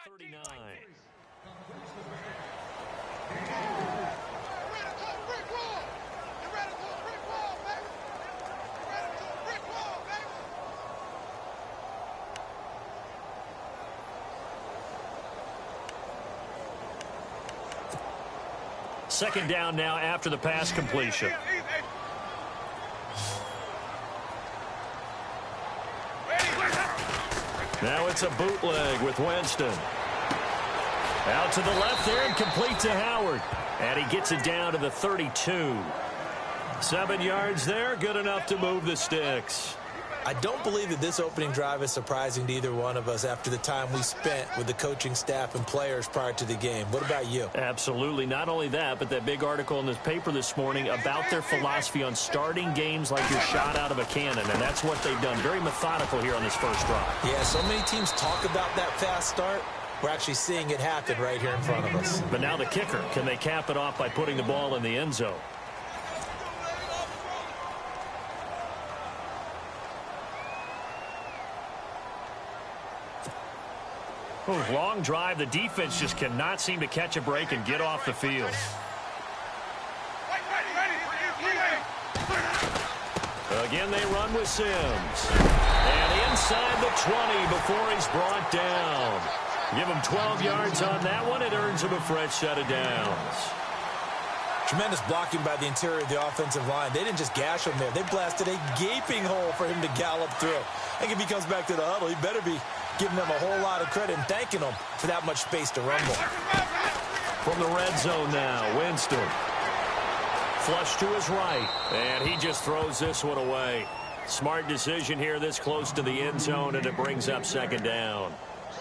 39. Second down now after the pass completion. Now it's a bootleg with Winston. Out to the left there and complete to Howard. And he gets it down to the 32. 7 yards there, good enough to move the sticks. I don't believe that this opening drive is surprising to either one of us after the time we spent with the coaching staff and players prior to the game. What about you? Absolutely. Not only that, but that big article in this paper this morning about their philosophy on starting games like you're shot out of a cannon, and that's what they've done. Very methodical here on this first drive. Yeah, so many teams talk about that fast start. We're actually seeing it happen right here in front of us. But now the kicker. Can they cap it off by putting the ball in the end zone? Long drive. The defense just cannot seem to catch a break and get off the field. Again, they run with Sims. And inside the 20 before he's brought down. Give him 12 yards on that one. It earns him a fresh set of downs. Tremendous blocking by the interior of the offensive line. They didn't just gash him there. They blasted a gaping hole for him to gallop through. I think if he comes back to the huddle, he better be giving them a whole lot of credit and thanking them for that much space to rumble. From the red zone now, Winston. Flush to his right, and he just throws this one away. Smart decision here this close to the end zone, and it brings up second down.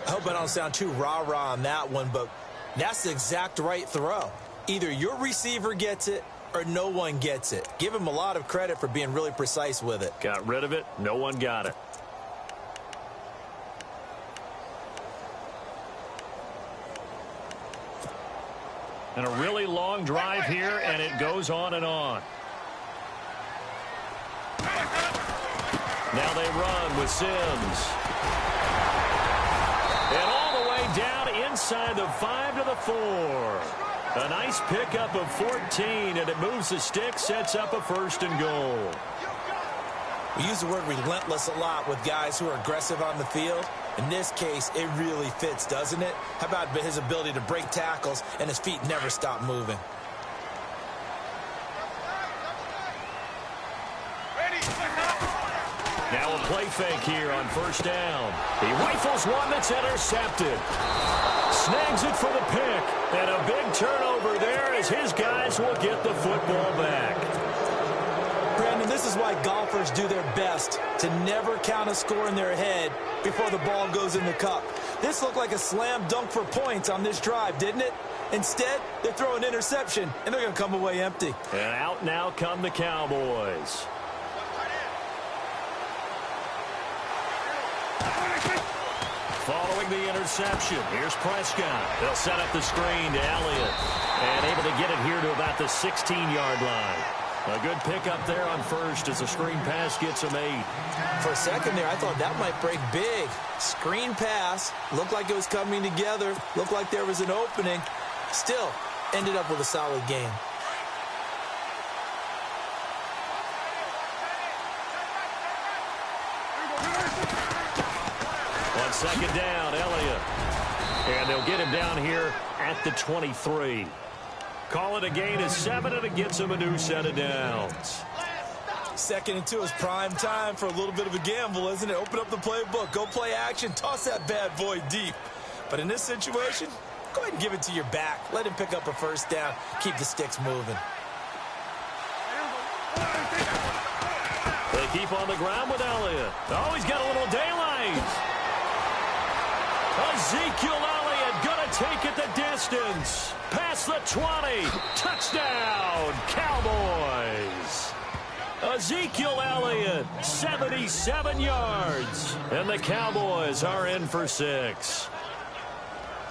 I hope I don't sound too rah-rah on that one, but that's the exact right throw. Either your receiver gets it or no one gets it. Give him a lot of credit for being really precise with it. Got rid of it. No one got it. And a really long drive here, and it goes on and on. Now they run with Sims. And all the way down inside the 5 to the 4. A nice pickup of 14, and it moves the stick, sets up a 1st and goal. We use the word relentless a lot with guys who are aggressive on the field. In this case, it really fits, doesn't it? How about his ability to break tackles and his feet never stop moving? Now a play fake here on 1st down. He rifles one that's intercepted. Snags it for the pick. And a big turnover there as his guys will get the football back. Brandon, this is why golfers do their best to never count a score in their head before the ball goes in the cup. This looked like a slam dunk for points on this drive, didn't it? Instead, they throw an interception, and they're going to come away empty. And out now come the Cowboys. Following the interception, here's Prescott. They'll set up the screen to Elliott. And able to get it here to about the 16-yard line. A good pickup there on 1st as the screen pass gets him 8. For a second there, I thought that might break big. Screen pass. Looked like it was coming together. Looked like there was an opening. Still, ended up with a solid game. On 2nd down, Elliott. And they'll get him down here at the 23. Call it a gain of 7, and it gets him a new set of downs. 2nd and 2 is prime time for a little bit of a gamble, isn't it? Open up the playbook, go play action, toss that bad boy deep. But in this situation, go ahead and give it to your back. Let him pick up a 1st down. Keep the sticks moving. They keep on the ground with Elliott. Oh, he's got a little daylight. Ezekiel Elliott going to take it the distance. Past the 20. Touchdown, Cowboys. Ezekiel Elliott, 77 yards. And the Cowboys are in for 6.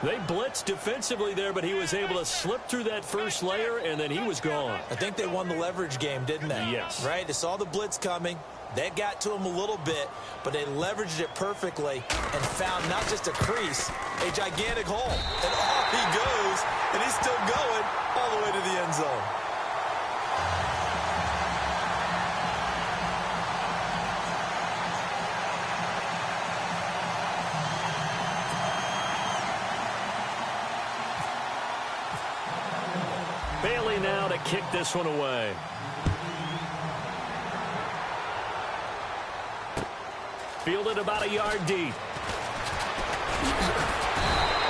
They blitzed defensively there, but he was able to slip through that first layer, and then he was gone. I think they won the leverage game, didn't they? Yes. Right? They saw the blitz coming. That got to him a little bit, but they leveraged it perfectly and found not just a crease, a gigantic hole. And off he goes, and he's still going all the way to the end zone. Bailey now to kick this one away. Fielded about a yard deep.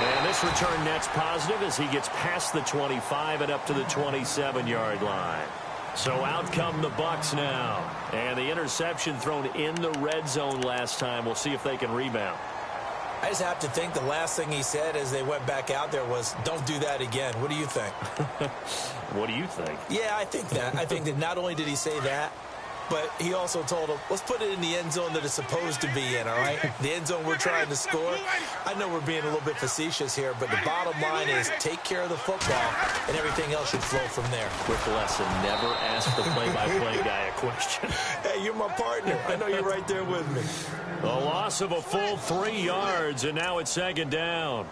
And this return net's positive as he gets past the 25 and up to the 27-yard line. So out come the Bucs now. And the interception thrown in the red zone last time. We'll see if they can rebound. I just have to think the last thing he said as they went back out there was, don't do that again. What do you think? What do you think? Yeah, I think that. I think that not only did he say that, but he also told him, let's put it in the end zone that it's supposed to be in, all right? The end zone we're trying to score. I know we're being a little bit facetious here, but the bottom line is take care of the football, and everything else should flow from there. Quick lesson, never ask the play-by-play guy a question. Hey, you're my partner. I know you're right there with me. A loss of a full 3 yards, and now it's second down.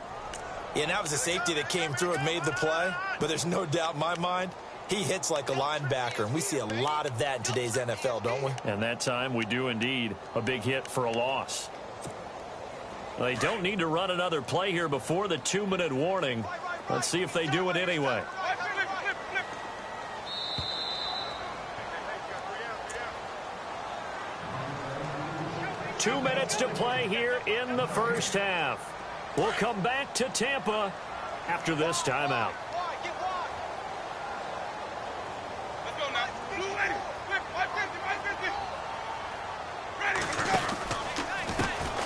Yeah, and that was a safety that came through and made the play, but there's no doubt in my mind, he hits like a linebacker, and we see a lot of that in today's NFL, don't we? And that time we do indeed. A big hit for a loss. They don't need to run another play here before the 2-minute warning. Let's see if they do it anyway. Two minutes to play here in the first half. We'll come back to Tampa after this timeout.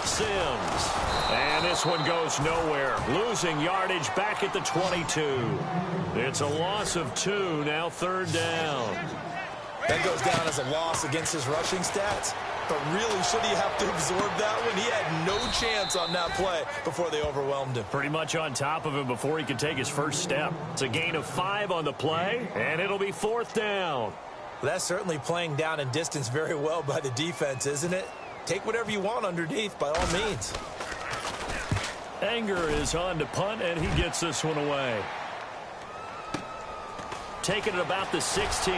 Sims. And this one goes nowhere. Losing yardage back at the 22. It's a loss of 2, now third down. That goes down as a loss against his rushing stats. But really, should he have to absorb that one? He had no chance on that play before they overwhelmed him. Pretty much on top of him before he could take his first step. It's a gain of 5 on the play, and it'll be fourth down. Well, that's certainly playing down in distance very well by the defense, isn't it? Take whatever you want underneath, by all means. Anger is on to punt, and he gets this one away. Taking it about the 16.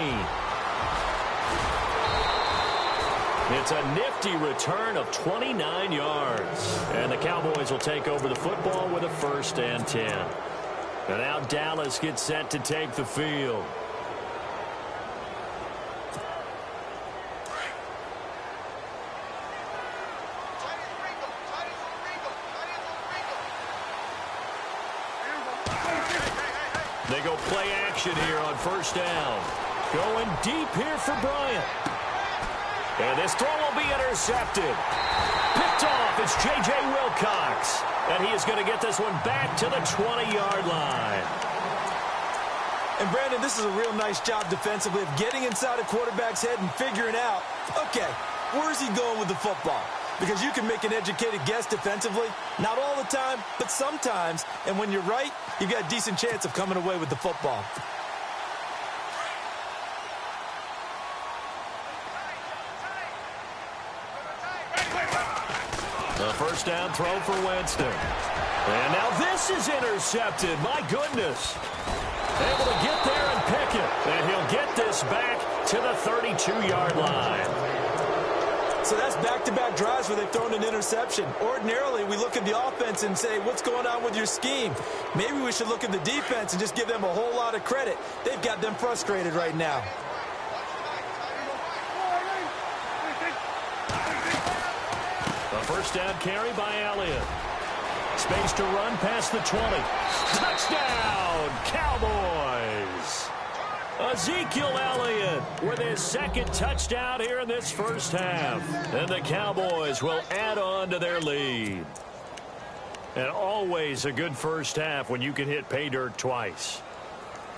It's a nifty return of 29 yards. And the Cowboys will take over the football with a 1st and 10. And now Dallas gets set to take the field. They go play action here on 1st down. Going deep here for Bryant. And this throw will be intercepted. Picked off. It's J.J. Wilcox. And he is going to get this one back to the 20-yard line. And, Brandon, this is a real nice job defensively of getting inside a quarterback's head and figuring out, okay, where's he going with the football? Because you can make an educated guess defensively. Not all the time, but sometimes. And when you're right, you've got a decent chance of coming away with the football. The first down throw for Winston. And now this is intercepted. My goodness. Able to get there and pick it. And he'll get this back to the 32-yard line. So that's back-to-back drives where they've thrown an interception. Ordinarily, we look at the offense and say, what's going on with your scheme? Maybe we should look at the defense and just give them a whole lot of credit. They've got them frustrated right now. A first down carry by Elliott. Space to run past the 20. Touchdown, Cowboys! Ezekiel Elliott with his second touchdown here in this first half. And the Cowboys will add on to their lead. And always a good first half when you can hit pay dirt twice.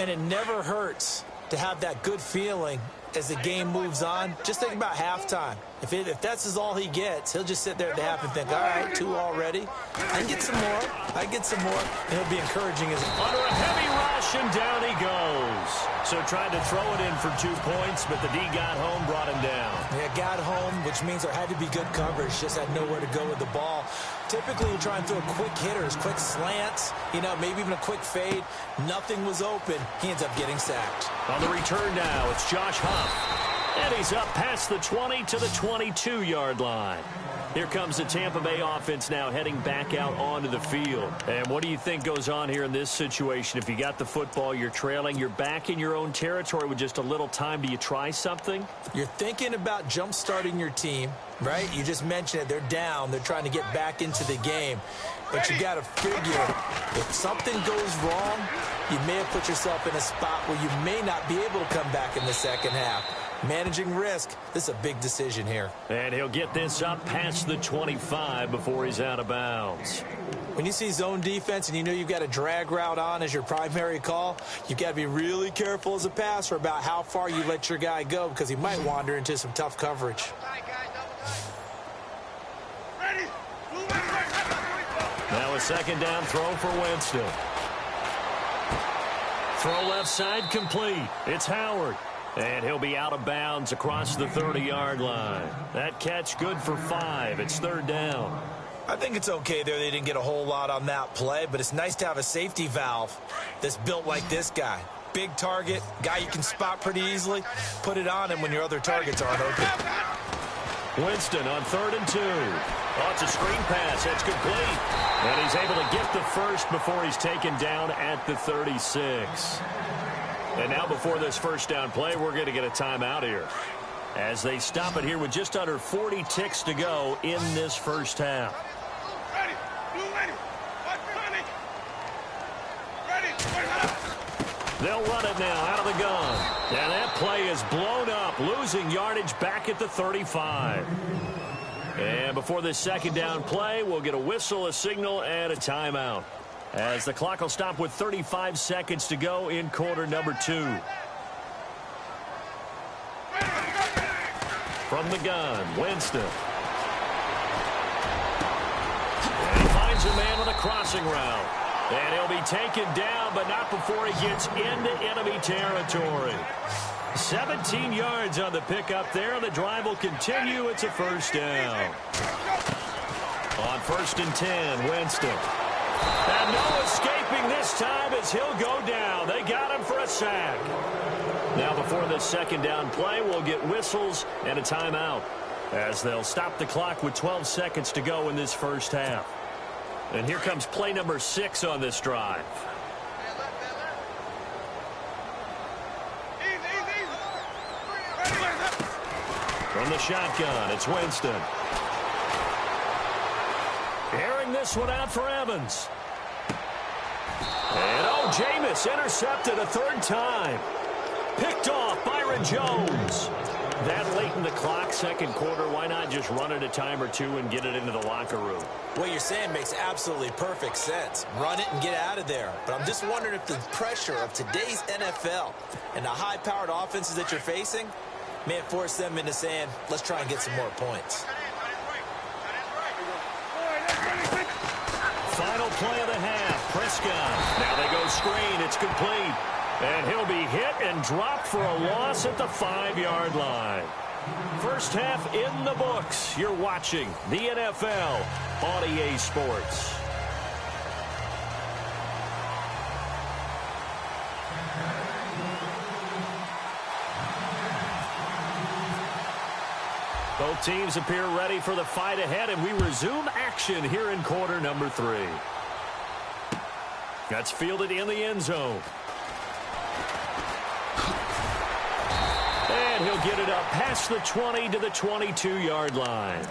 And it never hurts to have that good feeling as the game moves on, just think about halftime. If that's all he gets, he'll just sit there at the half and think, all right, 2 already. I can get some more. I get some more. And he'll be encouraging his... Under a heavy rush, and down he goes. So tried to throw it in for 2 points, but the D got home, brought him down. Yeah, got home, which means there had to be good coverage. Just had nowhere to go with the ball. Typically, we'll try and throw quick hitters, quick slants, maybe even a quick fade. Nothing was open. He ends up getting sacked. On the return now, it's Josh Huff. And he's up past the 20 to the 22-yard line. Here comes the Tampa Bay offense now heading back out onto the field. And what do you think goes on here in this situation? If you got the football, you're trailing, you're back in your own territory with just a little time. Do you try something? You're thinking about jump-starting your team, right? You just mentioned it. They're down. They're trying to get back into the game. But you got to figure, if something goes wrong, you may have put yourself in a spot where you may not be able to come back in the second half. Managing risk, this is a big decision here. And he'll get this up past the 25 before he's out of bounds. When you see zone defense and you know you've got a drag route on as your primary call, you've got to be really careful as a passer about how far you let your guy go because he might wander into some tough coverage. Now a second down throw for Winston. Throw left side complete. It's Howard. And he'll be out of bounds across the 30-yard line. That catch good for 5. It's 3rd down. I think it's okay there. They didn't get a whole lot on that play, but it's nice to have a safety valve that's built like this guy. Big target, guy you can spot pretty easily. Put it on him when your other targets aren't open. Winston on 3rd and 2. Oh, it's a screen pass. That's complete. And he's able to get the first before he's taken down at the 36. And now before this first down play, we're going to get a timeout here as they stop it here with just under 40 ticks to go in this first half. They'll run it now out of the gun. And that play is blown up, losing yardage back at the 35. And before this second down play, we'll get a whistle, a signal, and a timeout, as the clock will stop with 35 seconds to go in quarter number 2. From the gun, Winston. And he finds a man with a crossing route. And he'll be taken down, but not before he gets into enemy territory. 17 yards on the pickup there. The drive will continue. It's a first down. On 1st and 10, Winston. And no escaping this time as he'll go down. They got him for a sack. Now before this second down play, we'll get whistles and a timeout, as they'll stop the clock with 12 seconds to go in this first half. And here comes play number 6 on this drive. From the shotgun, it's Winston. Airing this one out for Evans. And Jameis intercepted a 3rd time. Picked off Byron Jones. That late in the clock, second quarter, why not just run it a time or two and get it into the locker room? What you're saying makes absolutely perfect sense. Run it and get out of there. But I'm just wondering if the pressure of today's NFL and the high-powered offenses that you're facing may have forced them into saying, let's try and get some more points. Final play of the half, Prescott. Now they go screen, it's complete. And he'll be hit and dropped for a loss at the 5-yard line. First half in the books. You're watching the NFL on EA Sports. Both teams appear ready for the fight ahead, and we resume action here in quarter number 3. That's fielded in the end zone. And he'll get it up past the 20 to the 22-yard line.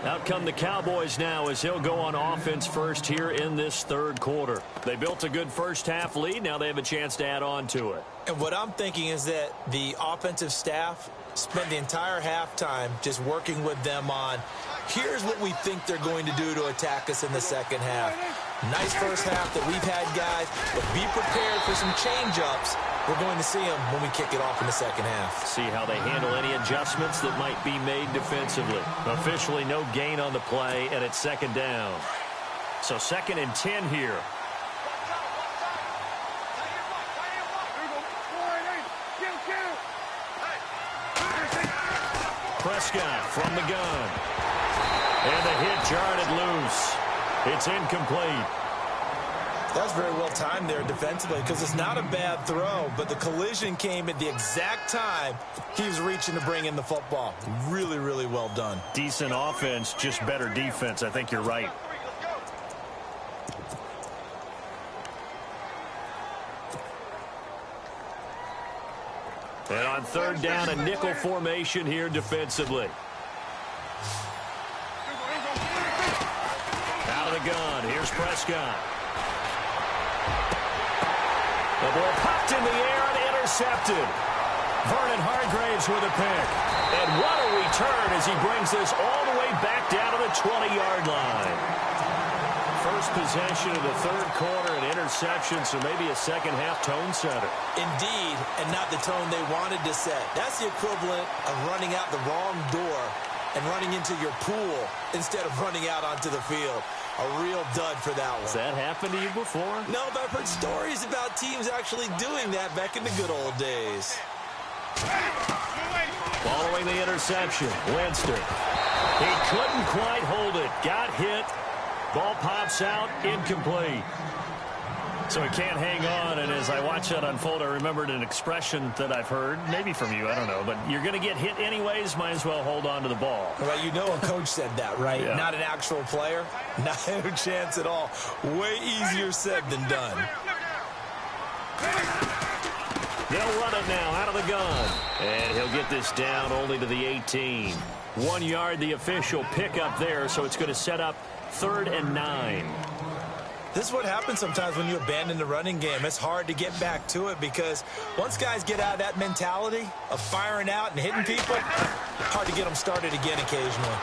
Out come the Cowboys now as he'll go on offense first here in this third quarter. They built a good first half lead. Now they have a chance to add on to it. And what I'm thinking is that the offensive staff spent the entire halftime just working with them on, here's what we think they're going to do to attack us in the second half. Nice first half that we've had, guys, but be prepared for some change-ups. We're going to see them when we kick it off in the second half. See how they handle any adjustments that might be made defensively. Officially no gain on the play, and it's second down. So 2nd and 10 here. Prescott from the gun. And the hit jarred it loose. It's incomplete. That's very well timed there defensively because it's not a bad throw, but the collision came at the exact time he was reaching to bring in the football. Really, really well done. Decent offense, just better defense. I think you're right. And on 3rd down, a nickel formation here defensively. Out of the gun. Here's Prescott. The ball popped in the air and intercepted. Vernon Hargraves with a pick. And what a return as he brings this all the way back down to the 20-yard line. First possession of the 3rd quarter, an interception, so maybe a second-half tone setter. Indeed, and not the tone they wanted to set. That's the equivalent of running out the wrong door and running into your pool instead of running out onto the field. A real dud for that one. Has that happened to you before? No, but I've heard stories about teams actually doing that back in the good old days. Following the interception, Winston. He couldn't quite hold it. Got hit. Ball pops out, incomplete. So he can't hang on, and as I watch that unfold, I remembered an expression that I've heard, maybe from you, I don't know, but you're going to get hit anyways, might as well hold on to the ball. Well, you know a coach said that, right? Yeah. Not an actual player. Not a chance at all. Way easier said than done. They'll run it now out of the gun. And he'll get this down only to the 18. 1 yard, the official pickup there, so it's going to set up 3rd and 9. This is what happens sometimes when you abandon the running game. It's hard to get back to it because once guys get out of that mentality of firing out and hitting people, hard to get them started again occasionally.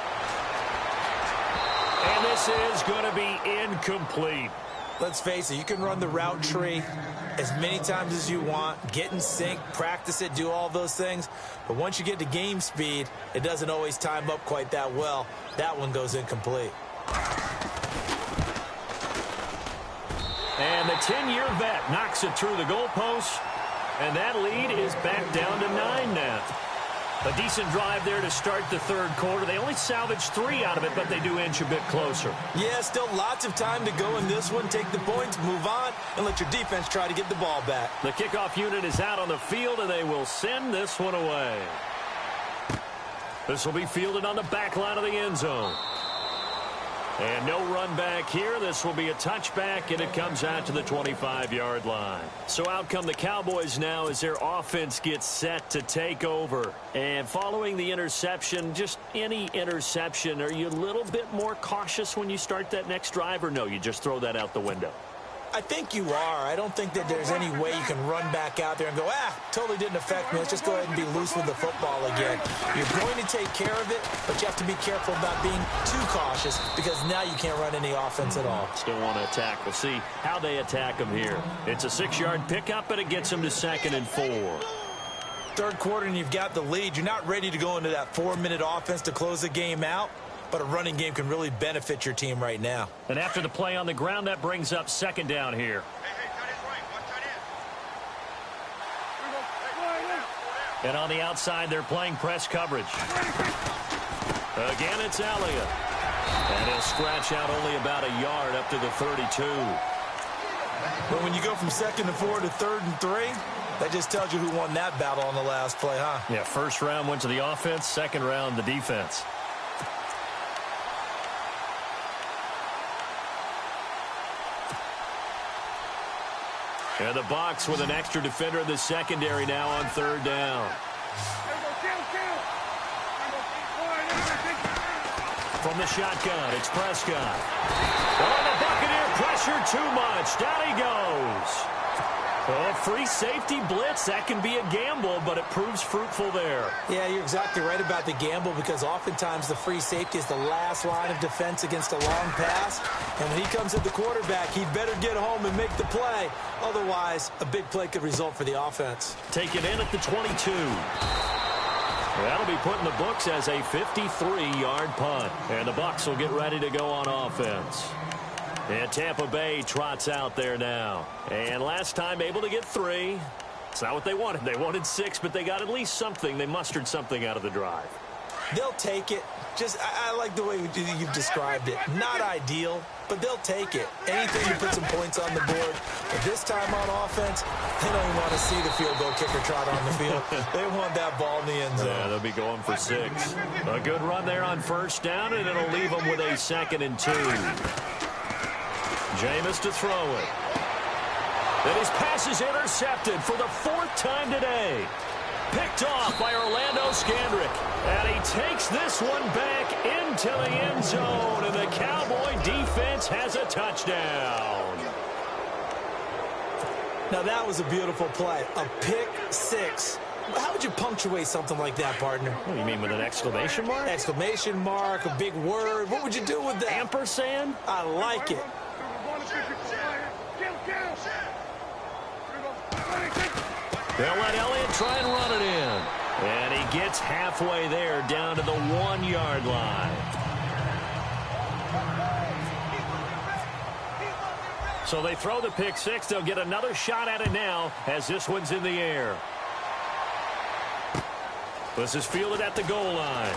And this is going to be incomplete. Let's face it, you can run the route tree as many times as you want, get in sync, practice it, do all those things. But once you get to game speed, it doesn't always time up quite that well. That one goes incomplete. And the 10-year vet knocks it through the goalpost. And that lead is back down to 9 now. A decent drive there to start the 3rd quarter. They only salvaged 3 out of it, but they do inch a bit closer. Yeah, still lots of time to go in this one. Take the points, move on, and let your defense try to get the ball back. The kickoff unit is out on the field, and they will send this one away. This will be fielded on the back line of the end zone. And no run back here. This will be a touchback, and it comes out to the 25-yard line. So out come the Cowboys now as their offense gets set to take over. And following the interception, just any interception, are you a little bit more cautious when you start that next drive, or no, you just throw that out the window? I think you are. I don't think that there's any way you can run back out there and go, totally didn't affect me. Let's just go ahead and be loose with the football again. You're going to take care of it, but you have to be careful about being too cautious because now you can't run any offense at all. Still want to attack. We'll see how they attack them here. It's a 6-yard pickup, and it gets them to 2nd and 4. 3rd quarter, and you've got the lead. You're not ready to go into that 4-minute offense to close the game out. But a running game can really benefit your team right now. And after the play on the ground, that brings up 2nd down here. And on the outside, they're playing press coverage. Again, it's Elliott. And he'll scratch out only about a yard up to the 32. But when you go from 2nd and 4 to 3rd and 3, that just tells you who won that battle on the last play, huh? Yeah, 1st round went to the offense, 2nd round the defense. And the Bucs with an extra defender in the secondary now on 3rd down. From the shotgun, it's Prescott. Oh, the Buccaneer pressure too much. Down he goes. Oh, free safety blitz. That can be a gamble, but it proves fruitful there. Yeah, you're exactly right about the gamble because oftentimes the free safety is the last line of defense against a long pass. And when he comes at the quarterback, he'd better get home and make the play. Otherwise, a big play could result for the offense. Take it in at the 22. That'll be put in the books as a 53-yard punt. And the Bucs will get ready to go on offense. And Tampa Bay trots out there now. And last time able to get 3. It's not what they wanted. They wanted 6, but they got at least something. They mustered something out of the drive. They'll take it. I like the way you've described it. Not ideal, but they'll take it. Anything to put some points on the board. But this time on offense, they don't even want to see the field goal kicker trot on the field. They want that ball in the end zone. Yeah, they'll be going for 6. A good run there on first down, and it'll leave them with a 2nd and 2. Jameis to throw it. And his pass is intercepted for the 4th time today. Picked off by Orlando Scandrick. And he takes this one back into the end zone. And the Cowboy defense has a touchdown. Now that was a beautiful play. A pick 6. How would you punctuate something like that, partner? What do you mean, with an exclamation mark? Exclamation mark, a big word. What would you do with that? Ampersand? I like it. They'll let Elliott try and run it in. And he gets halfway there down to the 1-yard line. So they throw the pick 6. They'll get another shot at it now as this one's in the air. This is fielded at the goal line.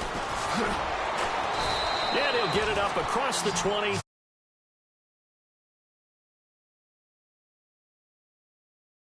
Yeah, they'll get it up across the 20.